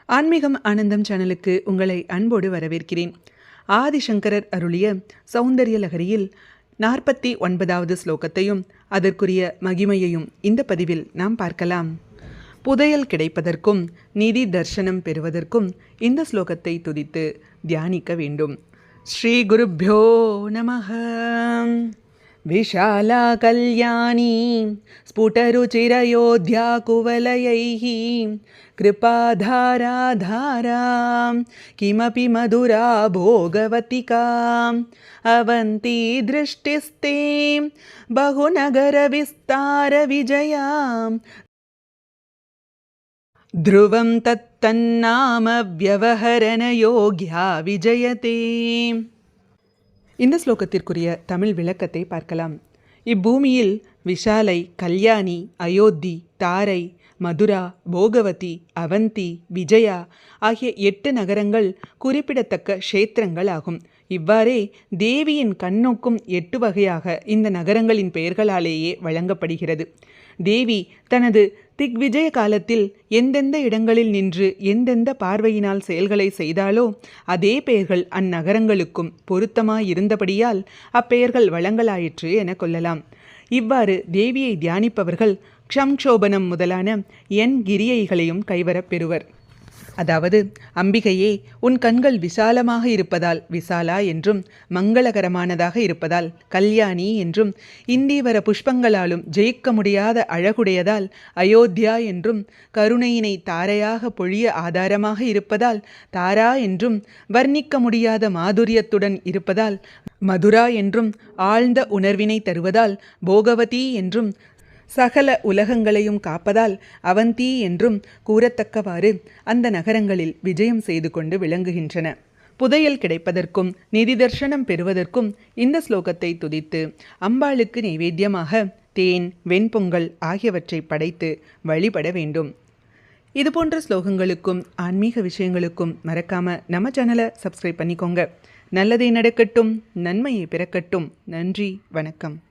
ஆன்மீகம் ஆனந்தம் சேனலுக்கு உங்களை அன்போடு வரவேற்கிறேன். ஆதிசங்கரர் அருளிய சௌந்தரிய லகரியில் 49வது ஸ்லோகத்தையும் அதற்குரிய மகிமையையும் இந்த பதிவில் நாம் பார்க்கலாம். புதையல் கிடைப்பதற்கும் நிதி தர்சனம் பெறுவதற்கும் இந்த ஸ்லோகத்தை துதித்து தியானிக்க வேண்டும். ஸ்ரீ குருப்யோ நமஹ. விஷாலா கல்யாணி ஸ்புடருச்சிரயோத்யா குவலயைः கிருபாதாராதாரா கிமபி மதுரா போகவதிகா அவந்தி திருஷ்டிஸ்தே பகுநகர விஸ்தார விஜயா த்ருவம் தத்தன்னாம வியவஹரண யோக்யா விஜயதே. இந்த ஸ்லோகத்திற்குரிய தமிழ் விளக்கத்தை பார்க்கலாம். இப்பூமியில் விஷாலை, கல்யாணி, அயோத்தி, தாரை, மதுரா, போகவதி, அவந்தி, விஜயா ஆகிய 8 நகரங்கள் குறிப்பிடத்தக்க க்ஷேத்திரங்கள் ஆகும். இவ்வாறே தேவியின் கண்ணோக்கும் 8 வகையாக இந்த நகரங்களின் பெயர்களாலேயே வழங்கப்படுகிறது. தேவி தனது திக்விஜய காலத்தில் எந்தெந்த இடங்களில் நின்று எந்தெந்த பார்வையினால் செயல்களை செய்தாலோ அதே பெயர்கள் அந்நகரங்களுக்கும் பொருத்தமாயிருந்தபடியால் அப்பெயர்கள் வழங்கலாயிற்று என கொள்ளலாம். இவ்வாறு தேவியை தியானிப்பவர்கள் க்ஷம்சோபனம் முதலான கிரியைகளையும் கைவரப் பெறுவர். அதாவது, அம்பிகையே, உன் கண்கள் விசாலமாக இருப்பதால் விசாலா என்றும், மங்களகரமானதாக இருப்பதால் கல்யாணி என்றும், இந்தீவர புஷ்பங்களாலும் ஜெயிக்க முடியாத அழகுடையதால் அயோத்தியா என்றும், கருணையினை தாரையாக பொழிய ஆதாரமாக இருப்பதால் தாரா என்றும், வர்ணிக்க முடியாத மாதுரியத்துடன் இருப்பதால் மதுரா என்றும், ஆழ்ந்த உணர்வினை தருவதால் போகவதி என்றும், சகல உலகங்களையும் காப்பதால் அவந்தி என்றும் கூறத்தக்கவாறு அந்த நகரங்களில் விஜயம் செய்து கொண்டு விளங்குகின்றன. புதையல் கிடைப்பதற்கும் நிதி தர்சனம் பெறுவதற்கும் இந்த ஸ்லோகத்தை துதித்து அம்பாளுக்கு நைவேத்தியமாக தேன், வெண்பொங்கல் ஆகியவற்றை படைத்து வழிபட வேண்டும். இதுபோன்ற ஸ்லோகங்களுக்கும் ஆன்மீக விஷயங்களுக்கும் மறக்காம நம்ம சேனலை சப்ஸ்கிரைப் பண்ணிக்கோங்க. நல்லதே நடக்கட்டும், நன்மையை பிறக்கட்டும். நன்றி, வணக்கம்.